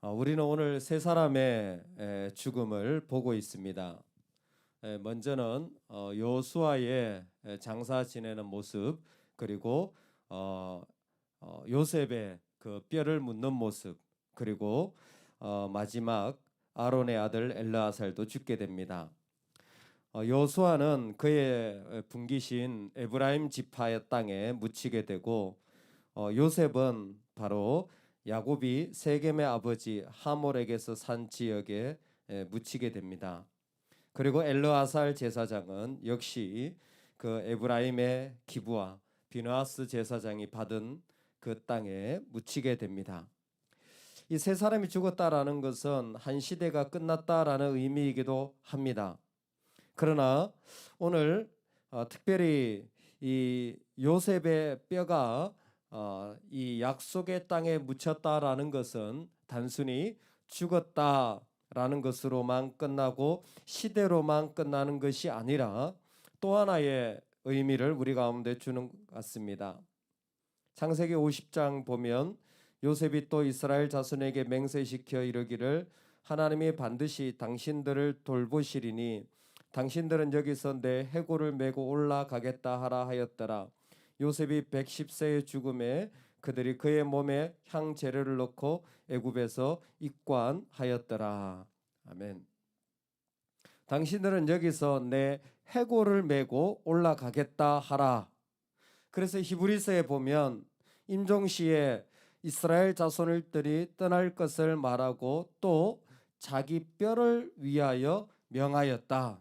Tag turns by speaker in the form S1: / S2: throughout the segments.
S1: 우리는 오늘 세 사람의 죽음을 보고 있습니다. 먼저는 요수아의 장사 지내는 모습, 그리고 요셉의 그 뼈를 묻는 모습, 그리고 마지막 아론의 아들 엘르아살도 죽게 됩니다. 요수아는 그의 분기신 에브라임 지파의 땅에 묻히게 되고, 요셉은 바로 야곱이 세겜의 아버지 하몰에게서 산 지역에 묻히게 됩니다. 그리고 엘르아살 제사장은 역시 그 에브라임의 기브와 비느하스 제사장이 받은 그 땅에 묻히게 됩니다. 이 세 사람이 죽었다라는 것은 한 시대가 끝났다라는 의미이기도 합니다. 그러나 오늘 특별히 이 요셉의 뼈가 이 약속의 땅에 묻혔다라는 것은 단순히 죽었다라는 것으로만 끝나고 시대로만 끝나는 것이 아니라 또 하나의 의미를 우리 가운데 주는 것 같습니다. 창세기 50장 보면 요셉이 또 이스라엘 자손에게 맹세시켜 이르기를 하나님이 반드시 당신들을 돌보시리니 당신들은 여기서 내 해골을 메고 올라가겠다 하라 하였더라. 요셉이 110세의 죽음에 그들이 그의 몸에 향 재료를 넣고 애굽에서 입관하였더라. 아멘. 당신들은 여기서 내 해골을 메고 올라가겠다 하라. 그래서 히브리서에 보면 임종시에 이스라엘 자손들이 떠날 것을 말하고 또 자기 뼈를 위하여 명하였다.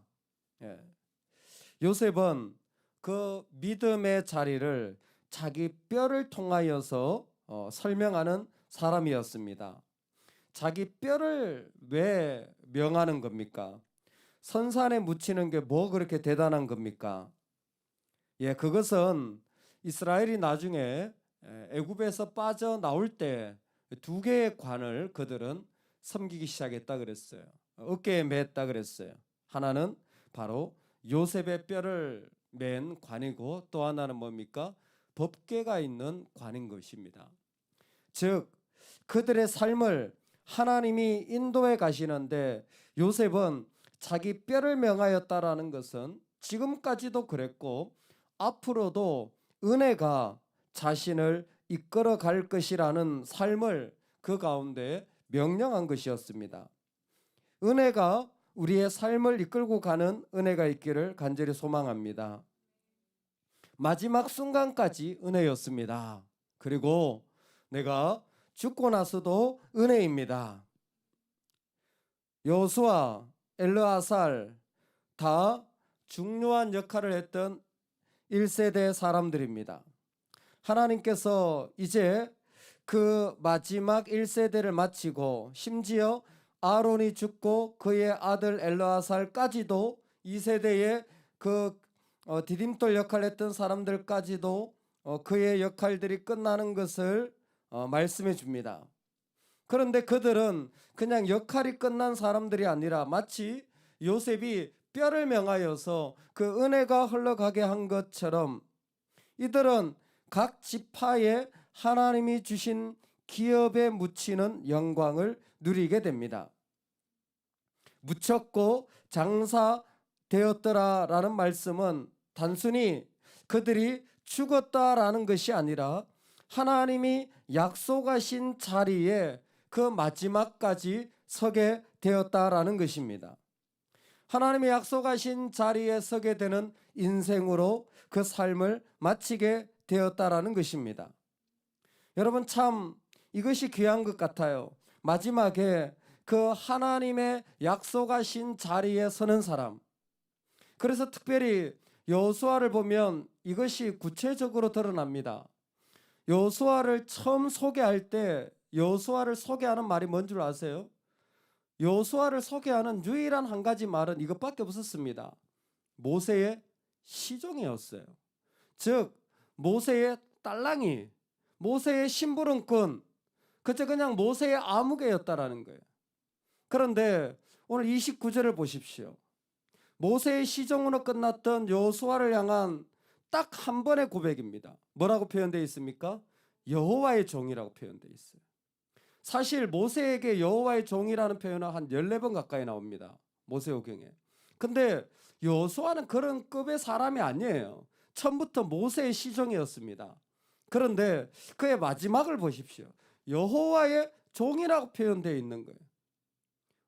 S1: 요셉은 그 믿음의 자리를 자기 뼈를 통하여서 설명하는 사람이었습니다. 자기 뼈를 왜 명하는 겁니까? 선산에 묻히는 게 뭐 그렇게 대단한 겁니까? 그것은 이스라엘이 나중에 애굽에서 빠져나올 때 두 개의 관을 그들은 섬기기 시작했다 그랬어요. 어깨에 맸다 그랬어요. 하나는 바로 요셉의 뼈를 맨 관이고 또 하나는 뭡니까? 법궤가 있는 관인 것입니다. 즉 그들의 삶을 하나님이 인도해 가시는데 요셉은 자기 뼈를 명하였다라는 것은 지금까지도 그랬고 앞으로도 은혜가 자신을 이끌어 갈 것이라는 삶을 그 가운데 명령한 것이었습니다. 은혜가 우리의 삶을 이끌고 가는 은혜가 있기를 간절히 소망합니다. 마지막 순간까지 은혜였습니다. 그리고 내가 죽고 나서도 은혜입니다. 요수아, 엘르아살 다 중요한 역할을 했던 1세대 사람들입니다. 하나님께서 이제 그 마지막 1세대를 마치고 심지어 아론이 죽고 그의 아들 엘르아살까지도 2세대의 그 디딤돌 역할을 했던 사람들까지도 그의 역할들이 끝나는 것을 말씀해 줍니다. 그런데 그들은 그냥 역할이 끝난 사람들이 아니라 마치 요셉이 뼈를 명하여서 그 은혜가 흘러가게 한 것처럼 이들은 각 지파에 하나님이 주신 기업에 묻히는 영광을 누리게 됩니다. 묻혔고 장사되었더라라는 말씀은 단순히 그들이 죽었다라는 것이 아니라 하나님이 약속하신 자리에 그 마지막까지 서게 되었다라는 것입니다. 하나님이 약속하신 자리에 서게 되는 인생으로 그 삶을 마치게 되었다라는 것입니다. 여러분 참 이것이 귀한 것 같아요. 마지막에 그 하나님의 약속하신 자리에 서는 사람. 그래서 특별히 여호수아를 보면 이것이 구체적으로 드러납니다. 여호수아를 처음 소개할 때 여호수아를 소개하는 말이 뭔 줄 아세요? 여호수아를 소개하는 유일한 한 가지 말은 이것밖에 없었습니다. 모세의 시종이었어요. 즉 모세의 딸랑이, 모세의 심부름꾼, 그저 그냥 모세의 아무개였다라는 거예요. 그런데 오늘 29절을 보십시오. 모세의 시종으로 끝났던 여호수아를 향한 딱 한 번의 고백입니다. 뭐라고 표현되어 있습니까? 여호와의 종이라고 표현되어 있어요. 사실 모세에게 여호와의 종이라는 표현은 한 14번 가까이 나옵니다. 모세오경에. 근데 여호수아는 그런 급의 사람이 아니에요. 처음부터 모세의 시종이었습니다. 그런데 그의 마지막을 보십시오. 여호와의 종이라고 표현되어 있는 거예요.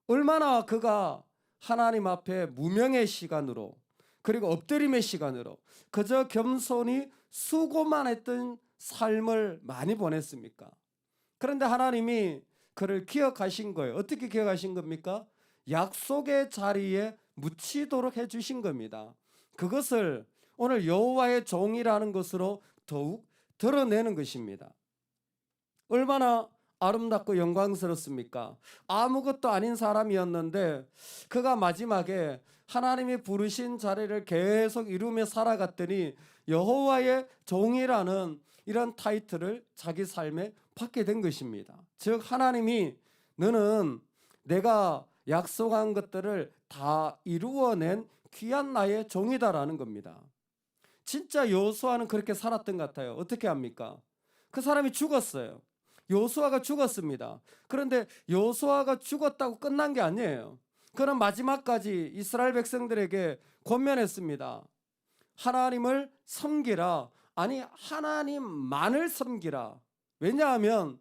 S1: 얼마나 그가 하나님 앞에 무명의 시간으로, 그리고 엎드림의 시간으로 그저 겸손히 수고만 했던 삶을 많이 보냈습니까? 그런데 하나님이 그를 기억하신 거예요. 어떻게 기억하신 겁니까? 약속의 자리에 묻히도록 해주신 겁니다. 그것을 오늘 여호와의 종이라는 것으로 더욱 드러내는 것입니다. 얼마나 아름답고 영광스럽습니까? 아무것도 아닌 사람이었는데 그가 마지막에 하나님이 부르신 자리를 계속 이루며 살아갔더니 여호와의 종이라는 이런 타이틀을 자기 삶에 받게 된 것입니다. 즉 하나님이 너는 내가 약속한 것들을 다 이루어낸 귀한 나의 종이다라는 겁니다. 진짜 여호수아는 그렇게 살았던 것 같아요. 어떻게 합니까? 그 사람이 죽었어요. 여호수아가 죽었습니다. 그런데 여호수아가 죽었다고 끝난 게 아니에요. 그는 마지막까지 이스라엘 백성들에게 권면했습니다. 하나님을 섬기라. 아니 하나님만을 섬기라. 왜냐하면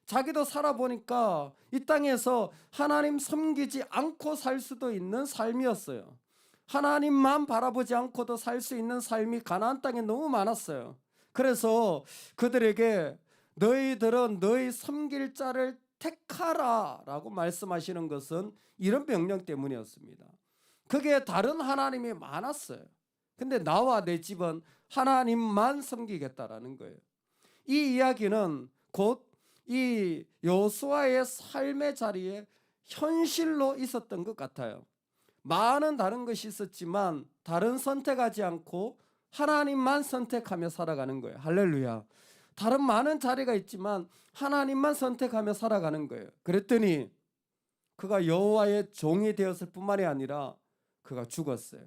S1: 자기도 살아보니까 이 땅에서 하나님 섬기지 않고 살 수도 있는 삶이었어요. 하나님만 바라보지 않고도 살 수 있는 삶이 가나안 땅에 너무 많았어요. 그래서 그들에게 너희들은 너희 섬길 자를 택하라 라고 말씀하시는 것은 이런 명령 때문이었습니다. 그게 다른 하나님이 많았어요. 근데 나와 내 집은 하나님만 섬기겠다라는 거예요. 이 이야기는 곧 이 여호수아의 삶의 자리에 현실로 있었던 것 같아요. 많은 다른 것이 있었지만 다른 선택하지 않고 하나님만 선택하며 살아가는 거예요. 할렐루야. 다른 많은 자리가 있지만 하나님만 선택하며 살아가는 거예요. 그랬더니 그가 여호와의 종이 되었을 뿐만이 아니라 그가 죽었어요.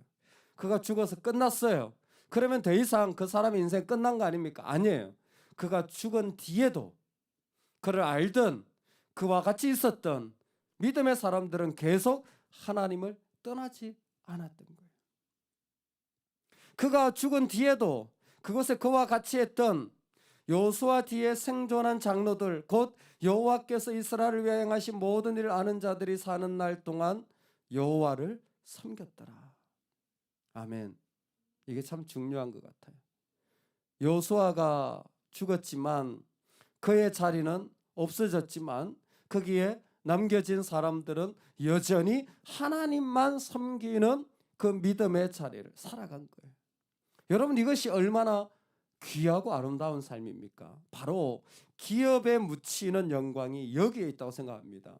S1: 그가 죽어서 끝났어요. 그러면 더 이상 그 사람의 인생 끝난 거 아닙니까? 아니에요. 그가 죽은 뒤에도 그를 알던 그와 같이 있었던 믿음의 사람들은 계속 하나님을 떠나지 않았던 거예요. 그가 죽은 뒤에도 그곳에 그와 같이 했던 여호수아 뒤에 생존한 장로들, 곧 여호와께서 이스라엘을 위하여 행하신 모든 일을 아는 자들이 사는 날 동안 여호와를 섬겼더라. 아멘. 이게 참 중요한 것 같아요. 여호수아가 죽었지만 그의 자리는 없어졌지만 거기에 남겨진 사람들은 여전히 하나님만 섬기는 그 믿음의 자리를 살아간 거예요. 여러분 이것이 얼마나 귀하고 아름다운 삶입니까? 바로 기업에 묻히는 영광이 여기에 있다고 생각합니다.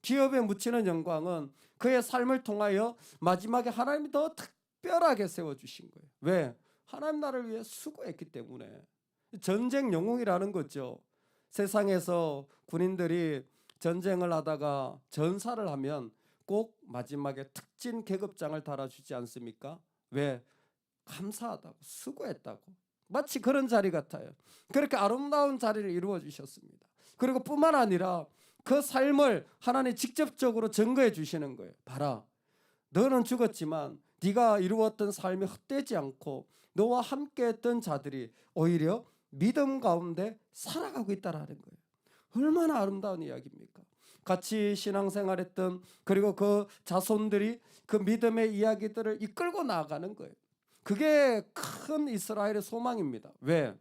S1: 기업에 묻히는 영광은 그의 삶을 통하여 마지막에 하나님이 더 특별하게 세워주신 거예요. 왜? 하나님 나라를 위해 수고했기 때문에. 전쟁 영웅이라는 거죠. 세상에서 군인들이 전쟁을 하다가 전사를 하면 꼭 마지막에 특진 계급장을 달아주지 않습니까? 왜? 감사하다고, 수고했다고. 마치 그런 자리 같아요. 그렇게 아름다운 자리를 이루어 주셨습니다. 그리고 뿐만 아니라 그 삶을 하나님 직접적으로 증거해 주시는 거예요. 봐라, 너는 죽었지만 네가 이루었던 삶이 헛되지 않고 너와 함께했던 자들이 오히려 믿음 가운데 살아가고 있다라는 거예요. 얼마나 아름다운 이야기입니까? 같이 신앙생활했던 그리고 그 자손들이 그 믿음의 이야기들을 이끌고 나아가는 거예요. 그게 큰 이스라엘의 소망입니다. 왜?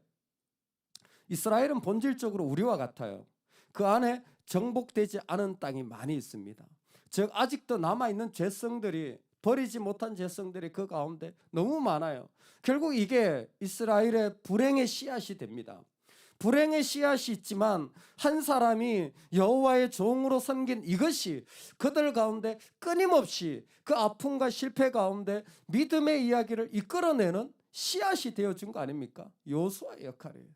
S1: 이스라엘은 본질적으로 우리와 같아요. 그 안에 정복되지 않은 땅이 많이 있습니다. 즉 아직도 남아있는 죄성들이, 버리지 못한 죄성들이 그 가운데 너무 많아요. 결국 이게 이스라엘의 불행의 씨앗이 됩니다. 불행의 씨앗이 있지만 한 사람이 여호와의 종으로 섬긴 이것이 그들 가운데 끊임없이 그 아픔과 실패 가운데 믿음의 이야기를 이끌어내는 씨앗이 되어준 거 아닙니까? 여호수아의 역할이에요.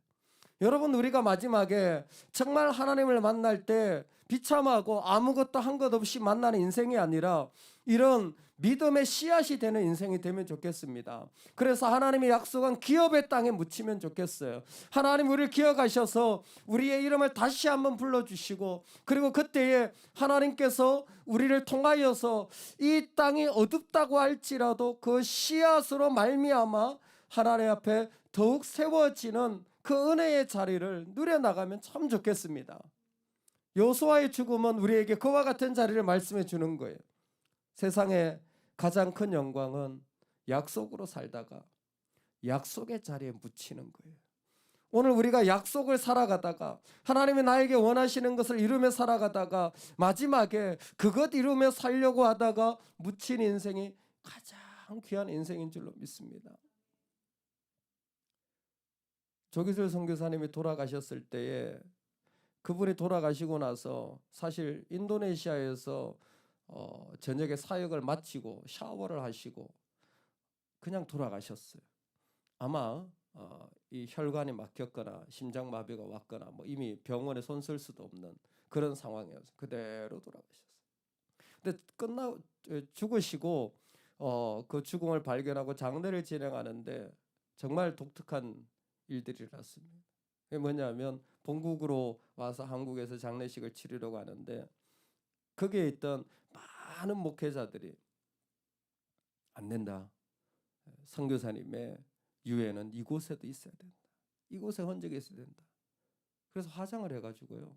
S1: 여러분 우리가 마지막에 정말 하나님을 만날 때 비참하고 아무것도 한 것 없이 만나는 인생이 아니라 이런 믿음의 씨앗이 되는 인생이 되면 좋겠습니다. 그래서 하나님의 약속한 기업의 땅에 묻히면 좋겠어요. 하나님 우리를 기억하셔서 우리의 이름을 다시 한번 불러주시고, 그리고 그때에 하나님께서 우리를 통하여서 이 땅이 어둡다고 할지라도 그 씨앗으로 말미암아 하나님 앞에 더욱 세워지는 그 은혜의 자리를 누려나가면 참 좋겠습니다. 여호수아의 죽음은 우리에게 그와 같은 자리를 말씀해 주는 거예요. 세상의 가장 큰 영광은 약속으로 살다가 약속의 자리에 묻히는 거예요. 오늘 우리가 약속을 살아가다가 하나님이 나에게 원하시는 것을 이루며 살아가다가 마지막에 그것 이루며 살려고 하다가 묻힌 인생이 가장 귀한 인생인 줄로 믿습니다. 조기슬 선교사님이 돌아가셨을 때에, 그분이 돌아가시고 나서 사실 인도네시아에서 저녁에 사역을 마치고 샤워를 하시고 그냥 돌아가셨어요. 아마 이 혈관이 막혔거나 심장마비가 왔거나 뭐 이미 병원에 손 쓸 수도 없는 그런 상황이어서 그대로 돌아가셨어요. 근데 죽으시고 그 죽음을 발견하고 장례를 진행하는데 정말 독특한 일들이 일어났습니다. 그게 뭐냐면 본국으로 와서 한국에서 장례식을 치르려고 하는데 거기에 있던 많은 목회자들이 안 된다. 선교사님의 유해는 이곳에도 있어야 된다. 이곳에 헌적이 있어야 된다. 그래서 화장을 해가지고요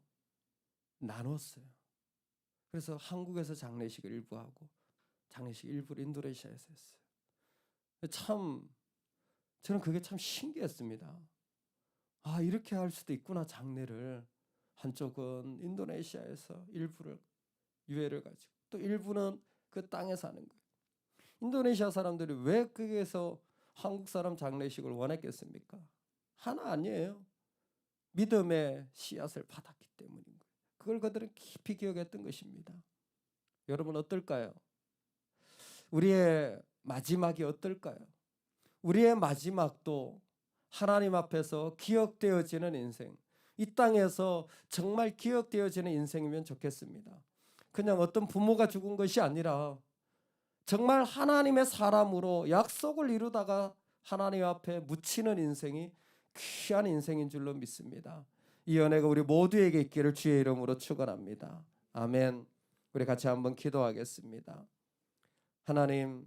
S1: 나눴어요. 그래서 한국에서 장례식을 일부 하고 장례식 일부를 인도네시아에서 했어요. 참 저는 그게 참 신기했습니다. 아, 이렇게 할 수도 있구나. 장례를 한쪽은 인도네시아에서 일부를 유해를 가지고 또 일부는 그 땅에 사는 거예요. 인도네시아 사람들이 왜 거기에서 한국 사람 장례식을 원했겠습니까? 하나 아니에요. 믿음의 씨앗을 받았기 때문인 거예요. 그걸 그들은 깊이 기억했던 것입니다. 여러분 어떨까요? 우리의 마지막이 어떨까요? 우리의 마지막도 하나님 앞에서 기억되어지는 인생, 이 땅에서 정말 기억되어지는 인생이면 좋겠습니다. 그냥 어떤 부모가 죽은 것이 아니라 정말 하나님의 사람으로 약속을 이루다가 하나님 앞에 묻히는 인생이 귀한 인생인 줄로 믿습니다. 이 은혜가 우리 모두에게 있기를 주의 이름으로 축원합니다. 아멘. 우리 같이 한번 기도하겠습니다. 하나님,